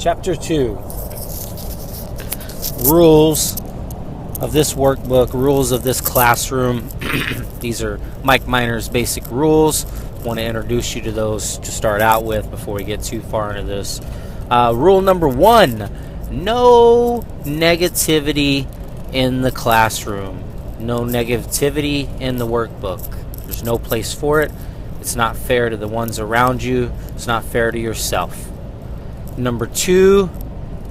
Chapter 2. Rules of this workbook, rules of this classroom. These are Mike Mynar's basic rules. I want to introduce you to those to start out with before we get too far into this. Rule number 1, no negativity in the classroom. No negativity in the workbook. There's no place for it. It's not fair to the ones around you. It's not fair to yourself. Number 2,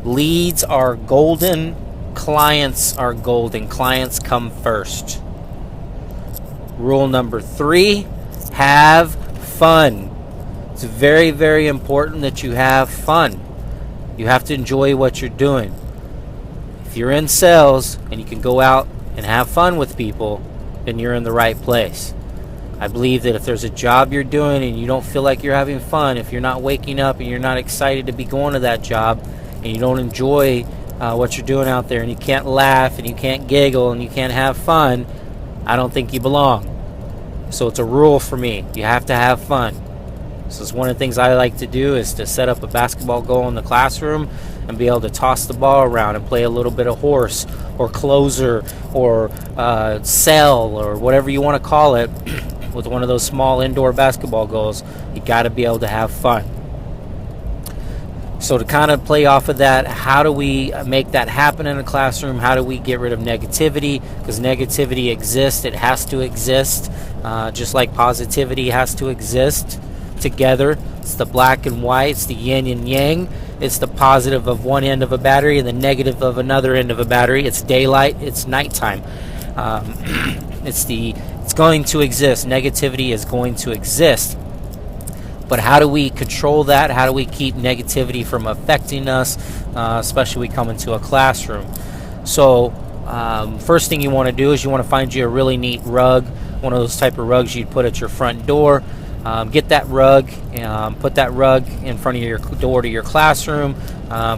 leads are golden. Clients are golden. Clients come first. Rule number 3, have fun. It's very, very important that you have fun. You have to enjoy what you're doing. If you're in sales and you can go out and have fun with people, then you're in the right place. I believe that if there's a job you're doing and you don't feel like you're having fun, if you're not waking up and you're not excited to be going to that job, and you don't enjoy what you're doing out there, and you can't laugh and you can't giggle and you can't have fun, I don't think you belong. So it's a rule for me. You have to have fun. So it's one of the things I like to do, is to set up a basketball goal in the classroom and be able to toss the ball around and play a little bit of horse or closer or cell or whatever you want to call it. With one of those small indoor basketball goals, you got to be able to have fun. So to kind of play off of that, how do we make that happen in a classroom? How do we get rid of negativity? Because negativity exists. It has to exist. Just like positivity has to exist together. It's the black and white. It's the yin and yang. It's the positive of one end of a battery and the negative of another end of a battery. It's daylight. It's nighttime. It's going to exist. Negativity is going to exist. But how do we control that? How do we keep negativity from affecting us, especially when we come into a classroom? So first thing you want to do is you want to find you a really neat rug, one of those type of rugs you'd put at your front door. Get that rug, put that rug in front of your door to your classroom.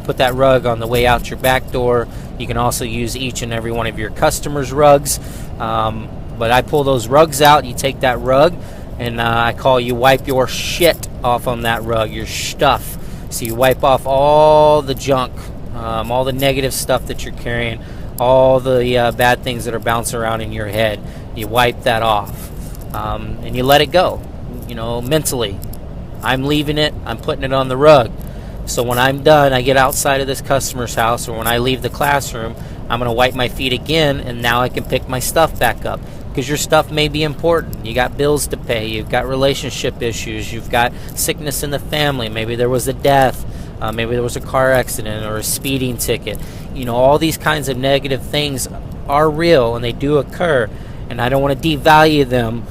Put that rug on the way out your back door. You can also use each and every one of your customers' rugs. But I pull those rugs out. You take that rug, and I call you wipe your shit off on that rug, your stuff. So you wipe off all the junk, all the negative stuff that you're carrying, all the bad things that are bouncing around in your head. You wipe that off, and you let it go. You know, mentally, I'm leaving it. I'm putting it on the rug. So when I'm done, I get outside of this customer's house, or when I leave the classroom, I'm going to wipe my feet again, and now I can pick my stuff back up. Because your stuff may be important. You got bills to pay. You've got relationship issues. You've got sickness in the family. Maybe there was a death. Maybe there was a car accident or a speeding ticket. You know, all these kinds of negative things are real, and they do occur. And I don't want to devalue them.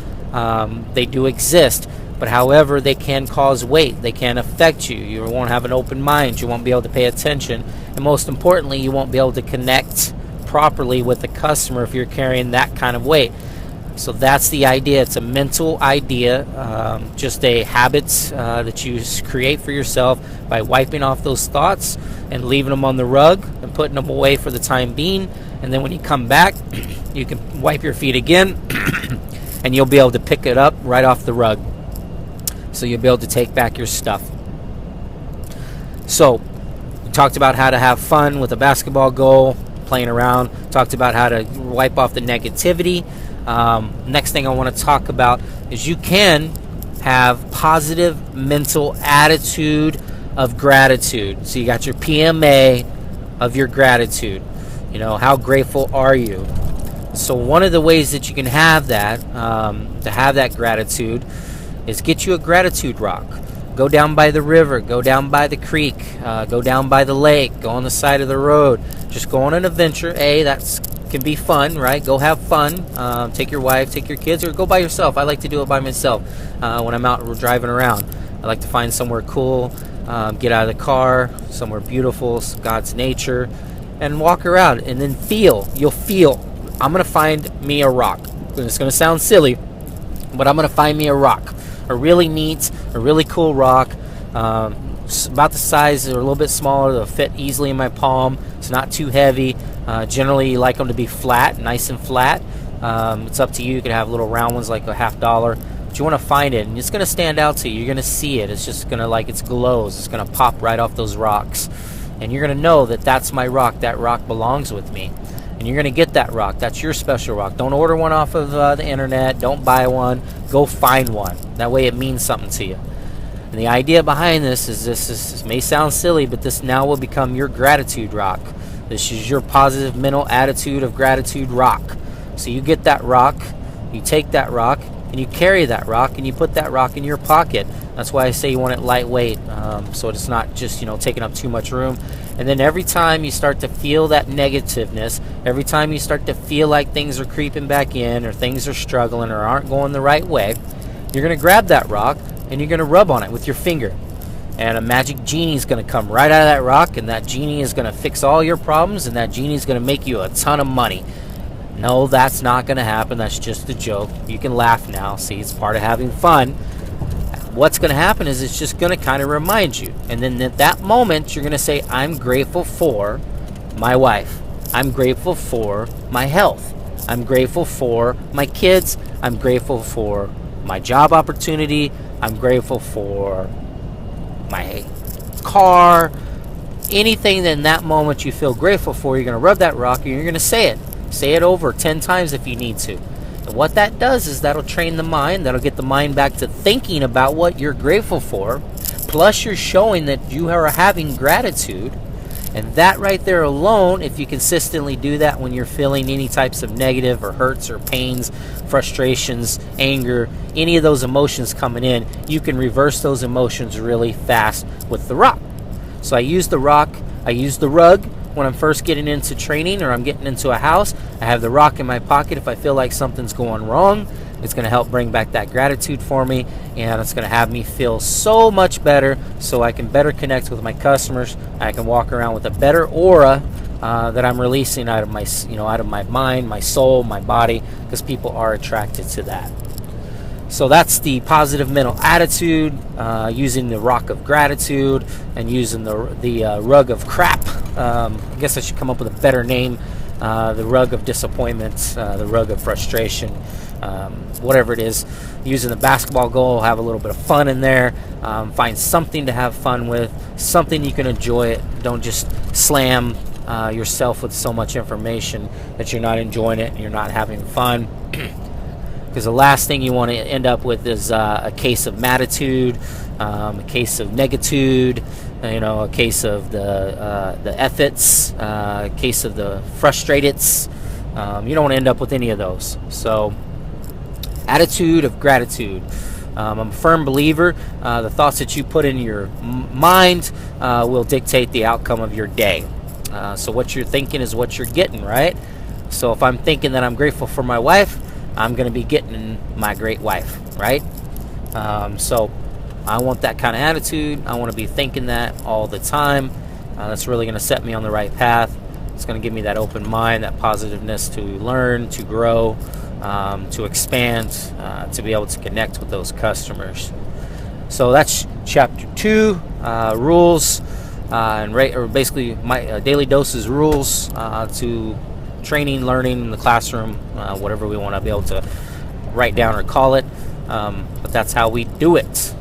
They do exist. But however, they can cause weight. They can affect you. You won't have an open mind. You won't be able to pay attention. And most importantly, you won't be able to connect properly with the customer if you're carrying that kind of weight. So that's the idea. It's a mental idea, just a habit that you create for yourself by wiping off those thoughts and leaving them on the rug and putting them away for the time being. And then when you come back, you can wipe your feet again and you'll be able to pick it up right off the rug. So you'll be able to take back your stuff. So we talked about how to have fun with a basketball goal, playing around. Talked about how to wipe off the negativity. Next thing I want to talk about is you can have positive mental attitude of gratitude. So you got your PMA of your gratitude. You know, how grateful are you? So one of the ways that you can have that, to have that gratitude, is get you a gratitude rock. Go down by the river, go down by the creek, go down by the lake, go on the side of the road. Just go on an adventure. That can be fun, right? Go have fun. Take your wife, take your kids, or go by yourself. I like to do it by myself when I'm out driving around. I like to find somewhere cool, get out of the car, somewhere beautiful, God's nature, and walk around. And then you'll feel, I'm going to find me a rock. It's going to sound silly, but I'm going to find me a rock. A really neat, a really cool rock. About the size, or a little bit smaller. They'll fit easily in my palm. It's not too heavy. Generally, you like them to be flat, nice and flat. It's up to you. You could have little round ones like $50. But you want to find it, and it's going to stand out to you. You're going to see it. It's just going to, like, it glows. It's going to pop right off those rocks. and you're going to know that that's my rock. That rock belongs with me. And you're going to get that rock. That's your special rock. Don't order one off of the internet. Don't buy one. Go find one. That way it means something to you. And the idea behind this may sound silly, but this now will become your gratitude rock. This is your positive mental attitude of gratitude rock. So you get that rock, you take that rock, and you carry that rock, and you put that rock in your pocket. That's why I say you want it lightweight, so it's not just taking up too much room. And then every time you start to feel that negativeness, every time you start to feel like things are creeping back in, or things are struggling, or aren't going the right way, you're going to grab that rock and you're going to rub on it with your finger. And a magic genie is going to come right out of that rock, and that genie is going to fix all your problems, and that genie is going to make you a ton of money. No, that's not going to happen. That's just a joke. You can laugh now. See, it's part of having fun. What's going to happen is it's just going to kind of remind you. And then at that moment, you're going to say, I'm grateful for my wife. I'm grateful for my health. I'm grateful for my kids. I'm grateful for my job opportunity. I'm grateful for my car. Anything that in that moment you feel grateful for, you're going to rub that rock and you're going to say it. Say it over 10 times if you need to. And what that does is that'll train the mind. That'll get the mind back to thinking about what you're grateful for. Plus, you're showing that you are having gratitude. And that right there alone, if you consistently do that when you're feeling any types of negative or hurts or pains, frustrations, anger, any of those emotions coming in, you can reverse those emotions really fast with the rock. So I use the rock, I use the rug when I'm first getting into training or I'm getting into a house. I have the rock in my pocket if I feel like something's going wrong. It's going to help bring back that gratitude for me, and it's going to have me feel so much better so I can better connect with my customers. I can walk around with a better aura that I'm releasing out of my, out of my mind, my soul, my body, because people are attracted to that. So that's the positive mental attitude, using the rock of gratitude and using the rug of crap. I guess I should come up with a better name. The rug of disappointment, the rug of frustration, whatever it is. Using the basketball goal, have a little bit of fun in there. Find something to have fun with, something you can enjoy it. Don't just slam yourself with so much information that you're not enjoying it and you're not having fun. Because the last thing you want to end up with is a case of matitude, a case of negitude, a case of the efforts, a case of the frustrateds. You don't want to end up with any of those. So, attitude of gratitude. I'm a firm believer. The thoughts that you put in your mind will dictate the outcome of your day. So what you're thinking is what you're getting, right? So if I'm thinking that I'm grateful for my wife, I'm going to be getting my great wife, right? So I want that kind of attitude. I want to be thinking that all the time. That's really going to set me on the right path. It's going to give me that open mind, that positiveness to learn, to grow, to expand, to be able to connect with those customers. So that's chapter 2, rules, or basically my daily doses rules to training, learning in the classroom, whatever we want to be able to write down or call it. But that's how we do it.